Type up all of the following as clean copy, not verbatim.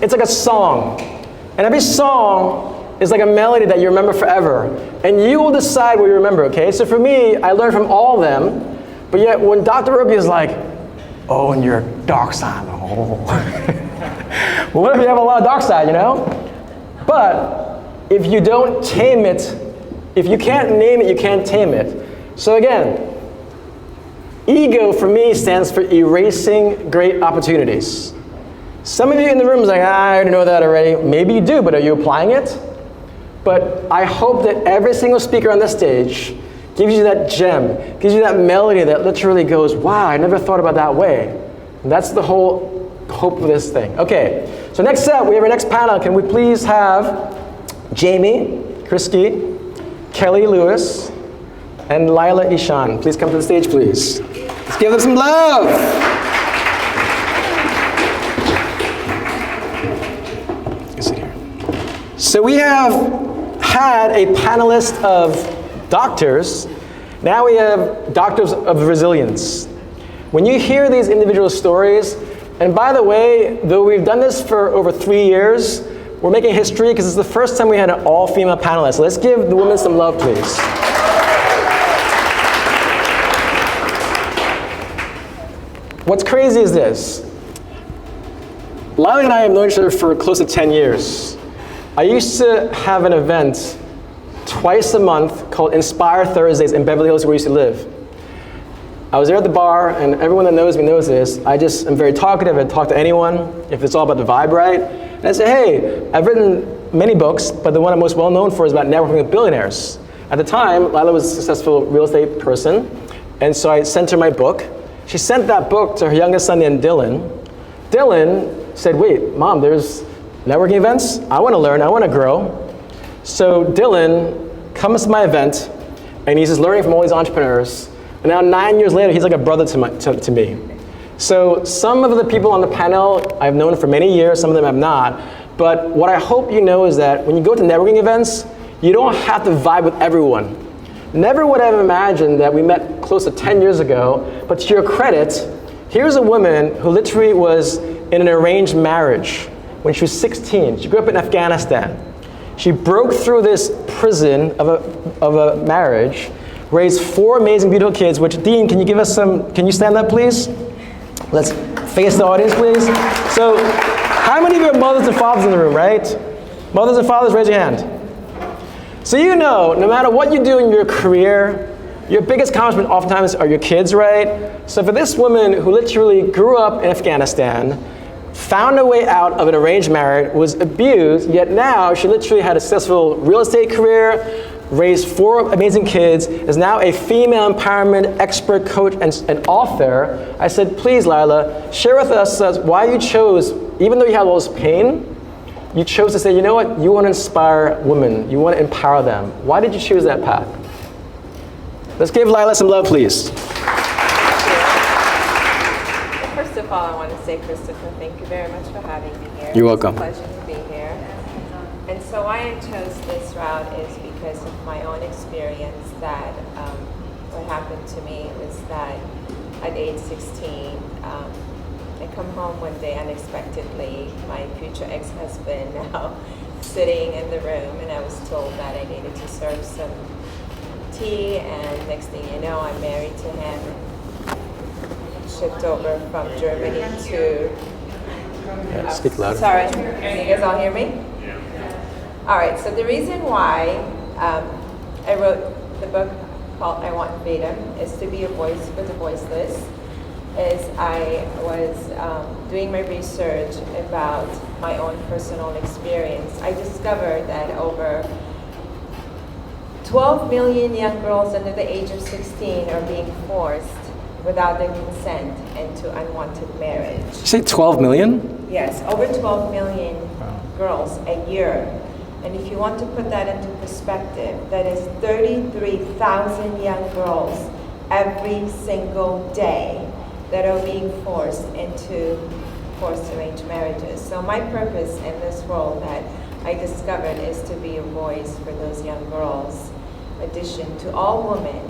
it's like a song. And every song is like a melody that you remember forever. And you will decide what you remember, okay? So for me, I learned from all of them, but yet when Dr. Ruby is like, oh, and your dark side, oh. Well, what if you have a lot of dark side, you know? But if you don't tame it, if you can't name it, you can't tame it. So again, ego for me stands for erasing great opportunities. Some of you in the room is like, I already know that already. Maybe you do, but are you applying it? But I hope that every single speaker on this stage gives you that gem, gives you that melody that literally goes, wow, I never thought about that way. And that's the whole hope of this thing. Okay, so next up, we have our next panel. Can we please have Jamie Krisky, Kelly Lewis, and Lila Ishan. Please come to the stage, please. Let's give them some love. Sit here. So we have had a panelist of doctors. Now we have doctors of resilience. When you hear these individual stories, and by the way, though we've done this for over 3 years, we're making history because it's the first time we had an all-female panelist. Let's give the women some love, please. What's crazy is this. Lila and I have known each other for close to 10 years. I used to have an event twice a month called Inspire Thursdays in Beverly Hills, where we used to live. I was there at the bar, and everyone that knows me knows this. I just am very talkative. I talk to anyone if it's all about the vibe, right? And I say, hey, I've written many books, but the one I'm most well known for is about networking with billionaires. At the time, Lila was a successful real estate person, and so I sent her my book. She sent that book to her youngest son named Dylan. Dylan said, wait, Mom, there's networking events? I want to learn, I want to grow. So Dylan comes to my event, and he's just learning from all these entrepreneurs. And now 9 years later, he's like a brother to me. So some of the people on the panel I've known for many years, some of them have not. But what I hope you know is that when you go to networking events, you don't have to vibe with everyone. Never would I have imagined that we met close to 10 years ago, but to your credit, here's a woman who literally was in an arranged marriage when she was 16. She grew up in Afghanistan. She broke through this prison of a marriage, raised 4 amazing, beautiful kids, which, Dean, can you give us some, can you stand up, please? Let's face the audience, please. So, how many of you are mothers and fathers in the room, right? Mothers and fathers, raise your hand. So you know, no matter what you do in your career, your biggest accomplishment oftentimes are your kids, right? So for this woman who literally grew up in Afghanistan, found her way out of an arranged marriage, was abused, yet now she literally had a successful real estate career, raised 4 amazing kids, is now a female empowerment expert, coach, and author. I said, please, Lila, share with us why you chose, even though you had all this pain, you chose to say, you know what, you want to inspire women, you want to empower them. Why did you choose that path? Let's give Lila some love, please. First of all, I want to say, Christopher, thank you very much for having me here. You're welcome. It's a pleasure to be here. And so why I chose this route is because of my own experience that what happened to me was that at age 16, I come home one day unexpectedly, my future ex-husband now sitting in the room, and I was told that I needed to serve some tea, and next thing you know, I'm married to him and shipped over from Germany to... Speak louder. Sorry, can you guys all hear me? All right, so the reason why I wrote the book called I Want Freedom is to be a voice for the voiceless. Is I was doing my research about my own personal experience. I discovered that over 12 million young girls under the age of 16 are being forced without their consent into unwanted marriage. Did you say 12 million? Yes, over 12 million girls a year. And if you want to put that into perspective, that is 33,000 young girls every single day that are being forced into forced arranged marriages. So my purpose in this role that I discovered is to be a voice for those young girls. In addition to all women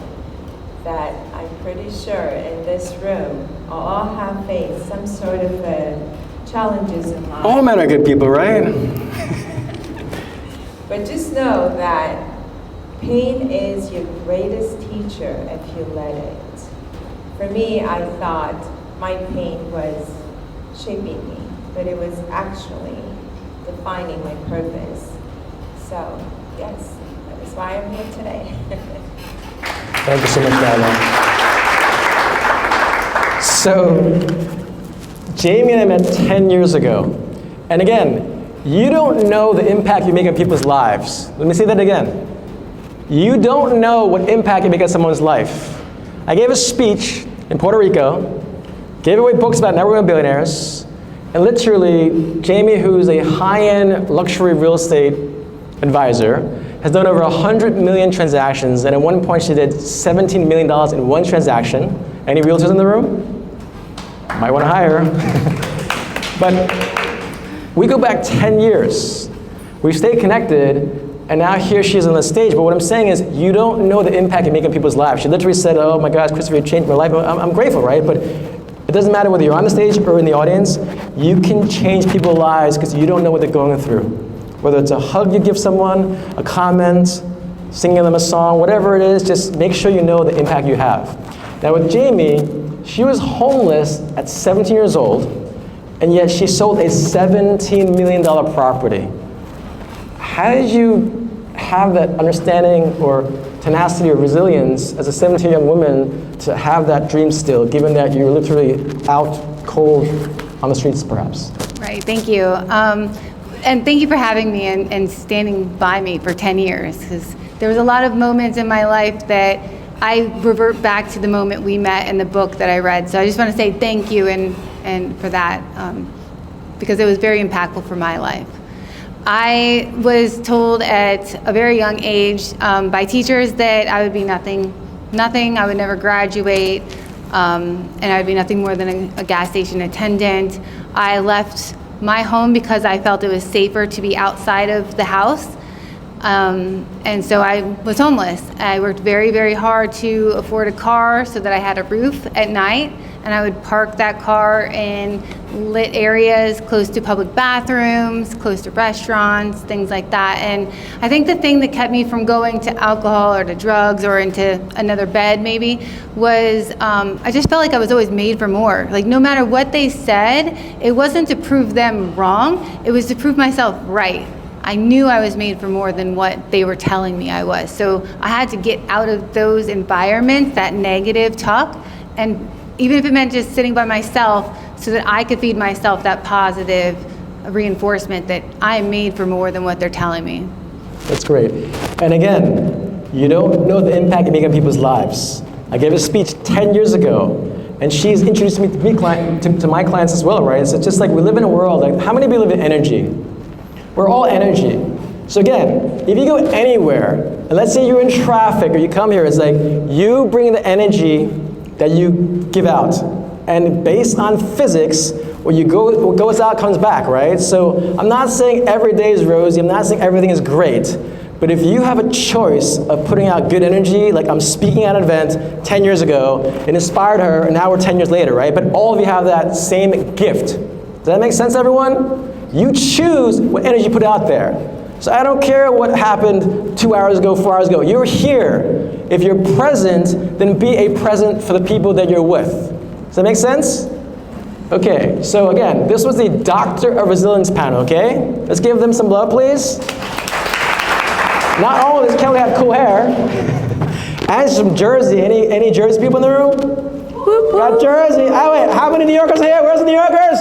that I'm pretty sure in this room all have faced some sort of a challenges in life. All men are good people, right? But just know that pain is your greatest teacher if you let it. For me, I thought my pain was shaping me, but it was actually defining my purpose. So, yes, that is why I'm here today. Thank you so much, Nyla. So, Jamie and I met 10 years ago. And again, you don't know the impact you make on people's lives. Let me say that again. You don't know what impact you make on someone's life. I gave a speech in Puerto Rico, gave away books about networking with billionaires, and literally, Jamie, who's a high-end luxury real estate advisor, has done over 100 million transactions, and at one point she did $17 million in one transaction. Any realtors in the room? Might want to hire. But we go back 10 years. We stay connected, and now here she is on the stage. But what I'm saying is, you don't know the impact you make on people's lives. She literally said, oh my gosh, Christopher, you changed my life. I'm grateful, right? But it doesn't matter whether you're on the stage or in the audience, you can change people's lives because you don't know what they're going through. Whether it's a hug you give someone, a comment, singing them a song, whatever it is, just make sure you know the impact you have. Now with Jamie, she was homeless at 17 years old, and yet she sold a $17 million property. How did you have that understanding or tenacity or resilience as a 17-year young woman to have that dream still, given that you're literally out cold on the streets perhaps? Right, thank you. And thank you for having me and standing by me for 10 years, because there was a lot of moments in my life that I revert back to the moment we met in the book that I read. So I just want to say thank you and for that, because it was very impactful for my life. I was told at a very young age by teachers that I would be nothing, I would never graduate, and I would be nothing more than a gas station attendant. I left my home because I felt it was safer to be outside of the house. And so I was homeless. I worked very, very hard to afford a car so that I had a roof at night, and I would park that car in lit areas close to public bathrooms, close to restaurants, things like that. And I think the thing that kept me from going to alcohol or to drugs or into another bed maybe was I just felt like I was always made for more. Like no matter what they said, it wasn't to prove them wrong, it was to prove myself right. I knew I was made for more than what they were telling me I was. So I had to get out of those environments, that negative talk, and even if it meant just sitting by myself so that I could feed myself that positive reinforcement that I am made for more than what they're telling me. That's great. And again, you don't know the impact you make on people's lives. I gave a speech 10 years ago, and she's introduced me to my clients as well, right? So it's just like we live in a world, like how many people live in energy? We're all energy. So again, if you go anywhere, and let's say you're in traffic or you come here, it's like you bring the energy that you give out. And based on physics, what goes out comes back, right? So I'm not saying every day is rosy, I'm not saying everything is great, but if you have a choice of putting out good energy, like I'm speaking at an event 10 years ago, it inspired her, and now we're 10 years later, right? But all of you have that same gift. Does that make sense, everyone? You choose what energy you put out there. So I don't care what happened 2 hours ago, 4 hours ago. You're here. If you're present, then be a present for the people that you're with. Does that make sense? Okay, so again, this was the Doctor of Resilience panel, okay? Let's give them some love, please. Not all of this Kelly had cool hair. And she's from Jersey. Any Jersey people in the room? Got Jersey. Oh, wait, how many New Yorkers here? Where's the New Yorkers?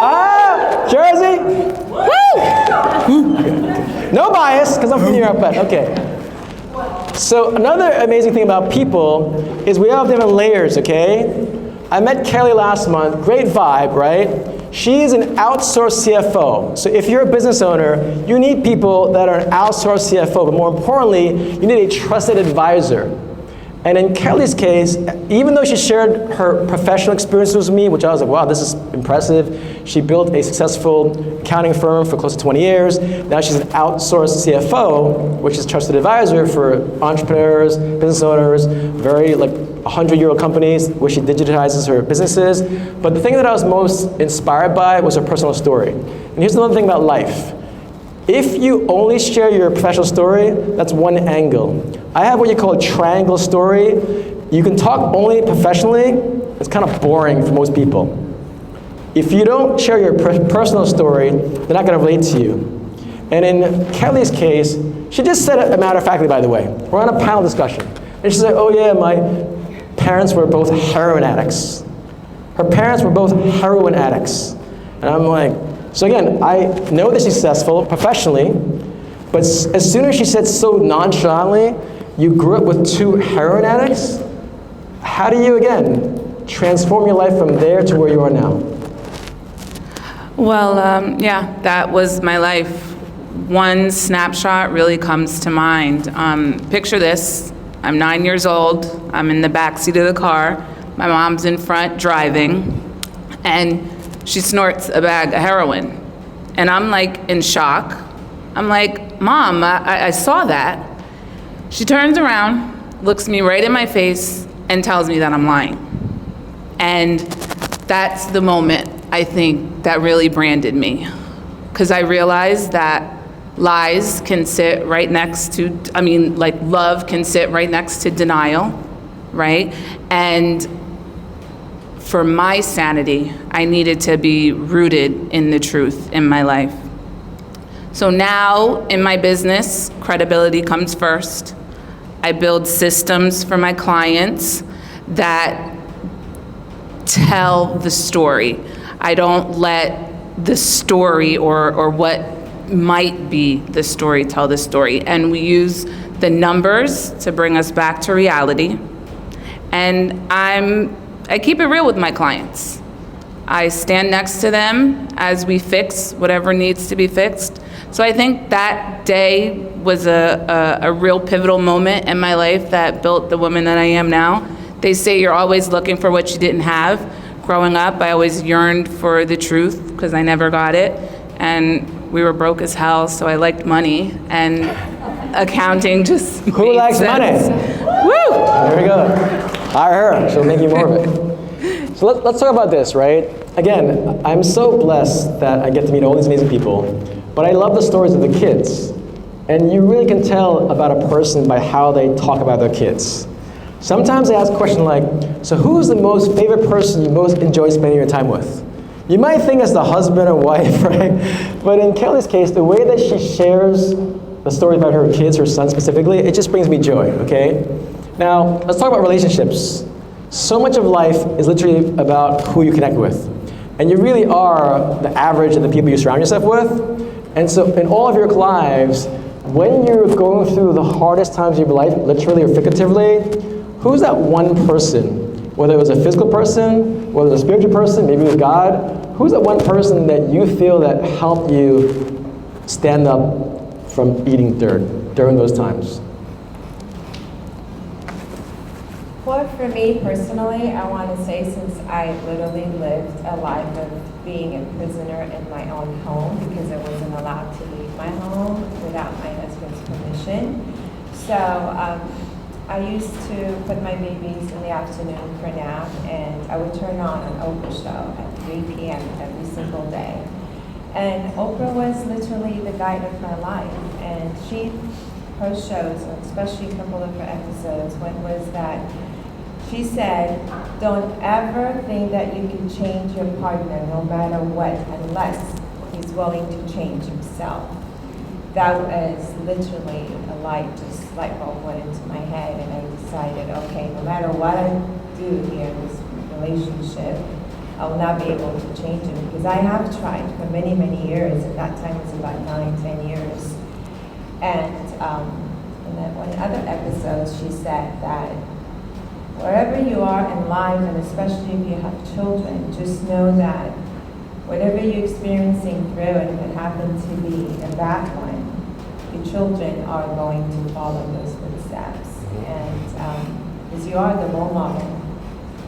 Ah, Jersey. Woo! No bias, because I'm from New York, but okay. So another amazing thing about people is we all have different layers, okay? I met Kelly last month, great vibe, right? She's an outsourced CFO. So if you're a business owner, you need people that are an outsourced CFO, but more importantly, you need a trusted advisor. And in Kelly's case, even though she shared her professional experiences with me, which I was like, wow, this is impressive. She built a successful accounting firm for close to 20 years. Now she's an outsourced CFO, which is trusted advisor for entrepreneurs, business owners, very like 100-year-old companies where she digitizes her businesses. But the thing that I was most inspired by was her personal story. And here's another thing about life. If you only share your professional story, that's one angle. I have what you call a triangle story. You can talk only professionally. It's kind of boring for most people. If you don't share your personal story, they're not going to relate to you. And in Kelly's case, she just said it matter-of-factly, by the way. We're on a panel discussion. And she said, oh yeah, my parents were both heroin addicts. Her parents were both heroin addicts. And I'm like, so again, I know they're successful professionally, but as soon as she said so nonchalantly, you grew up with 2 heroin addicts, how do you, again, transform your life from there to where you are now? Well, yeah, that was my life. One snapshot really comes to mind. Picture this. I'm 9 years old. I'm in the back seat of the car. My mom's in front driving, and she snorts a bag of heroin. And I'm like in shock. I'm like, Mom, I saw that. She turns around, looks me right in my face, and tells me that I'm lying. And that's the moment, I think, that really branded me. Because I realized that lies can sit right next to, love can sit right next to denial, right? And for my sanity, I needed to be rooted in the truth in my life. So now in my business, credibility comes first. I build systems for my clients that tell the story. I don't let the story or what might be the story tell the story. And we use the numbers to bring us back to reality. And I keep it real with my clients. I stand next to them as we fix whatever needs to be fixed. So I think that day was a real pivotal moment in my life that built the woman that I am now. They say you're always looking for what you didn't have. Growing up, I always yearned for the truth because I never got it. And we were broke as hell, so I liked money. And accounting just Who likes sense. money? Woo! There we go. Hire her, she'll make you more of it. So let's talk about this, right? Again, I'm so blessed that I get to meet all these amazing people, but I love the stories of the kids. And you really can tell about a person by how they talk about their kids. Sometimes I ask a question like, so who's the most favorite person you most enjoy spending your time with? You might think it's the husband or wife, right? But in Kelly's case, the way that she shares the story about her kids, her son specifically, it just brings me joy, okay? Now, let's talk about relationships. So much of life is literally about who you connect with. And you really are the average of the people you surround yourself with. And so in all of your lives, when you're going through the hardest times of your life, literally or figuratively, who's that one person? Whether it was a physical person, whether it was a spiritual person, maybe it was God, who's that one person that you feel that helped you stand up from eating dirt during those times? Well, for me personally, I want to say since I literally lived a life of being a prisoner in my own home because I wasn't allowed to leave my home without my husband's permission. So I used to put my babies in the afternoon for nap, and I would turn on an Oprah show at 3 p.m. every single day. And Oprah was literally the guide of my life. And her shows, especially a couple of her episodes, one was that she said, don't ever think that you can change your partner no matter what, unless he's willing to change himself. That was literally a light bulb went into my head, and I decided, okay, no matter what I do here in this relationship, I will not be able to change him because I have tried for many, many years. At that time it was about 9-10 years. And in that one other episode, she said that wherever you are in life, and especially if you have children, just know that whatever you're experiencing through, and if it happens to be a bad one, your children are going to follow those footsteps. And because you are the role model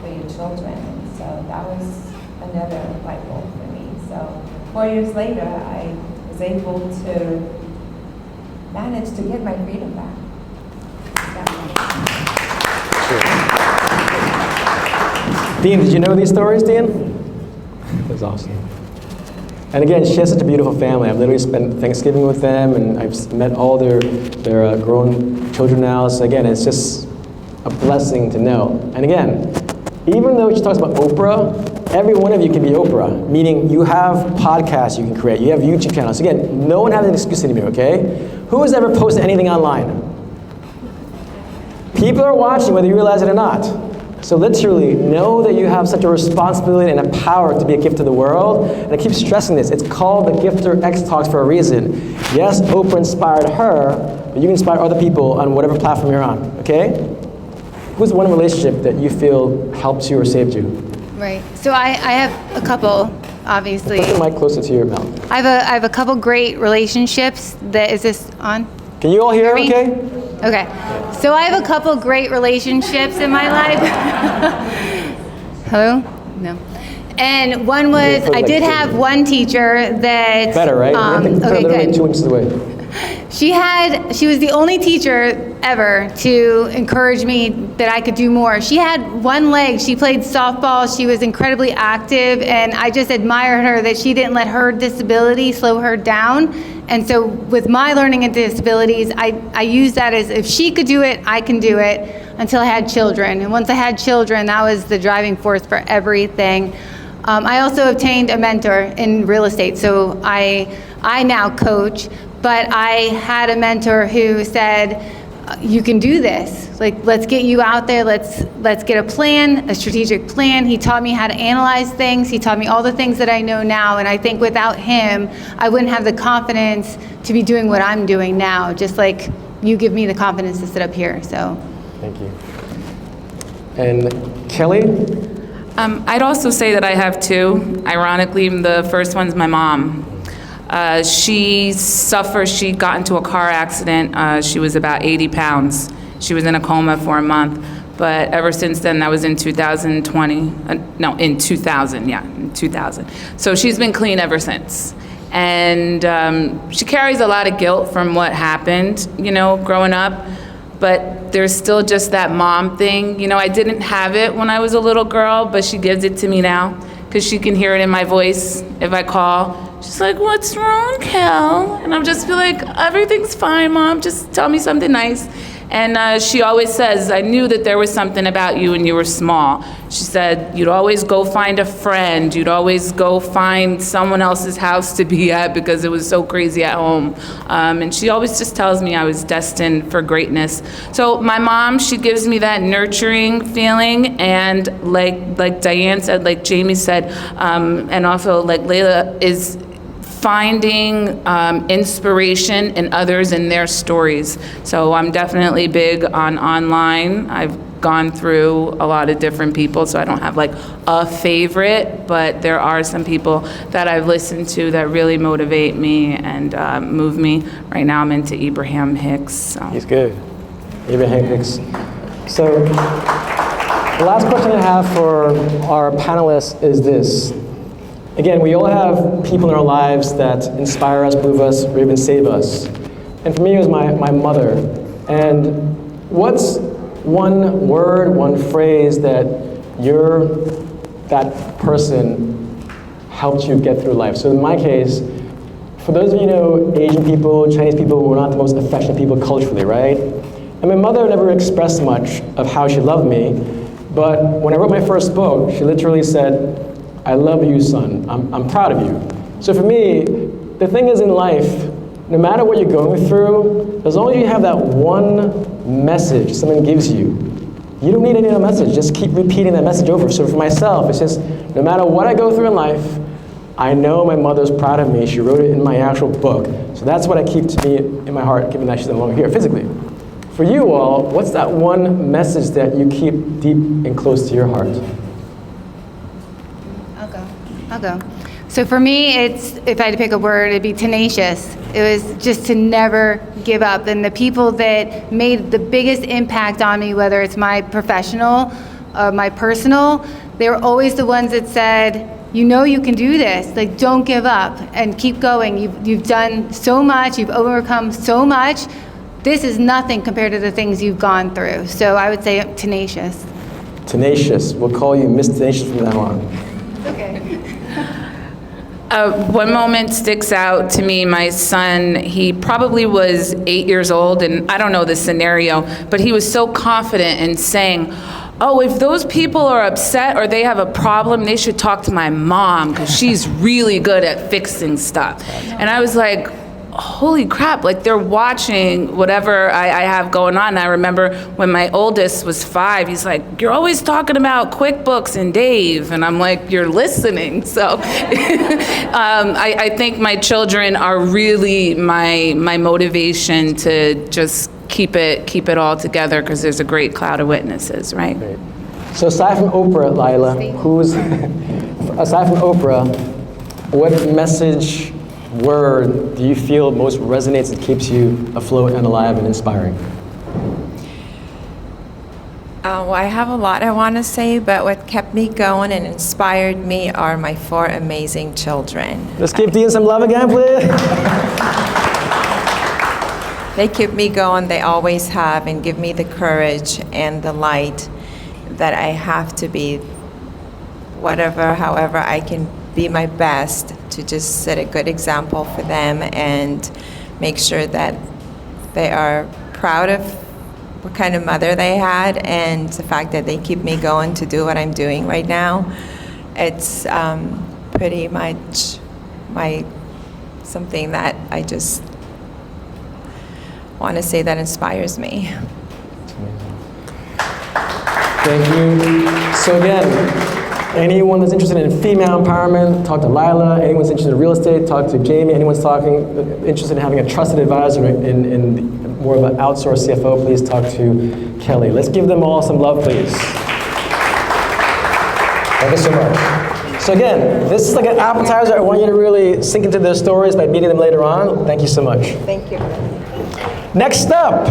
for your children. And so that was another light bulb for me. So 4 years later, I was able to manage to get my freedom back. Dean, did you know these stories, Dean? That's awesome. And again, she has such a beautiful family. I've literally spent Thanksgiving with them, and I've met all their grown children now. So again, it's just a blessing to know. And again, even though she talks about Oprah, every one of you can be Oprah, meaning you have podcasts you can create, you have YouTube channels. Again, no one has an excuse anymore, okay? Who has ever posted anything online? People are watching whether you realize it or not. So literally, know that you have such a responsibility and a power to be a gift to the world. And I keep stressing this. It's called the GifterX Talks for a reason. Yes, Oprah inspired her, but you can inspire other people on whatever platform you're on, okay? Who's one relationship that you feel helped you or saved you? Right. So I have a couple, obviously. Put the mic closer to your mouth. I have a couple great relationships. Is this on? Can you all hear me? Okay? Okay. So I have a couple great relationships in my life. Hello? No. And one was, I did have one teacher that... Better, right? Okay, good. 2 inches away. She was the only teacher ever to encourage me that I could do more. She had one leg. She played softball. She was incredibly active, and I just admired her that she didn't let her disability slow her down. And so with my learning and disabilities, I used that as if she could do it, I can do it, until I had children. And once I had children, that was the driving force for everything. I also obtained a mentor in real estate. So I now coach, but I had a mentor who said, you can do this. Like, let's get you out there. Let's get a plan, a strategic plan. He taught me how to analyze things. He taught me all the things that I know now. And I think without him, I wouldn't have the confidence to be doing what I'm doing now, just like you give me the confidence to sit up here, so. Thank you. And Kelly? I'd also say that I have two. Ironically, the first one's my mom. She got into a car accident. She was about 80 pounds. She was in a coma for a month. But ever since then, that was in 2020. In 2000. So she's been clean ever since. And she carries a lot of guilt from what happened, growing up. But there's still just that mom thing. I didn't have it when I was a little girl, but she gives it to me now because she can hear it in my voice if I call. She's like, "What's wrong, Kel?" And I'm just like, "Everything's fine, Mom. Just tell me something nice." And she always says, "I knew that there was something about you when you were small." She said, "You'd always go find a friend. You'd always go find someone else's house to be at because it was so crazy at home." And she always just tells me I was destined for greatness. So my mom, she gives me that nurturing feeling. And like Diane said, like Jamie said, and also like Layla, is finding inspiration in others and their stories. So I'm definitely big on online. I've gone through a lot of different people, so I don't have like a favorite, but there are some people that I've listened to that really motivate me and move me. Right now I'm into Abraham Hicks. So. He's good. Abraham Hicks. So the last question I have for our panelists is this. Again, we all have people in our lives that inspire us, move us, or even save us. And for me, it was my mother. And what's one word, one phrase that that person helped you get through life? So in my case, for those of you who know Asian people, Chinese people, we're not the most affectionate people culturally, right? And my mother never expressed much of how she loved me, but when I wrote my first book, she literally said, "I love you, son. I'm proud of you." So for me, the thing is in life, no matter what you're going through, as long as you have that one message someone gives you, you don't need any other message. Just keep repeating that message over. So for myself, it's just, no matter what I go through in life, I know my mother's proud of me. She wrote it in my actual book. So that's what I keep to me in my heart, given that she's no longer here physically. For you all, what's that one message that you keep deep and close to your heart? I'll go. So for me, if I had to pick a word, it'd be tenacious. It was just to never give up. And the people that made the biggest impact on me, whether it's my professional or my personal, they were always the ones that said, "You know you can do this. Like, don't give up and keep going. You've done so much. You've overcome so much. This is nothing compared to the things you've gone through." So I would say tenacious. Tenacious. We'll call you Miss Tenacious from now on. Okay. One moment sticks out to me. My son, he probably was 8 years old, and I don't know the scenario, but he was so confident in saying, oh, if those people are upset or they have a problem, they should talk to my mom because she's really good at fixing stuff. And I was like, holy crap, like they're watching whatever I have going on. I remember when my oldest was 5, he's like, you're always talking about QuickBooks and Dave. And I'm like, you're listening. So I think my children are really my motivation to just keep it all together because there's a great cloud of witnesses, right? Great. So aside from Oprah, Lila, aside from Oprah, what message, word do you feel most resonates and keeps you afloat and alive and inspiring? Well, I have a lot I want to say, but what kept me going and inspired me are my 4 amazing children. Let's give Dean some love again, please. They keep me going, they always have, and give me the courage and the light that I have to be however I can be my best to just set a good example for them and make sure that they are proud of what kind of mother they had and the fact that they keep me going to do what I'm doing right now. It's pretty much something that I just want to say that inspires me. Thank you. So again, anyone that's interested in female empowerment, talk to Lila. Anyone's interested in real estate, talk to Jamie. Anyone's interested in having a trusted advisor in more of an outsourced CFO, please talk to Kelly. Let's give them all some love, please. Thank you so much. So again, this is like an appetizer. I want you to really sink into their stories by meeting them later on. Thank you so much. Thank you. Next up,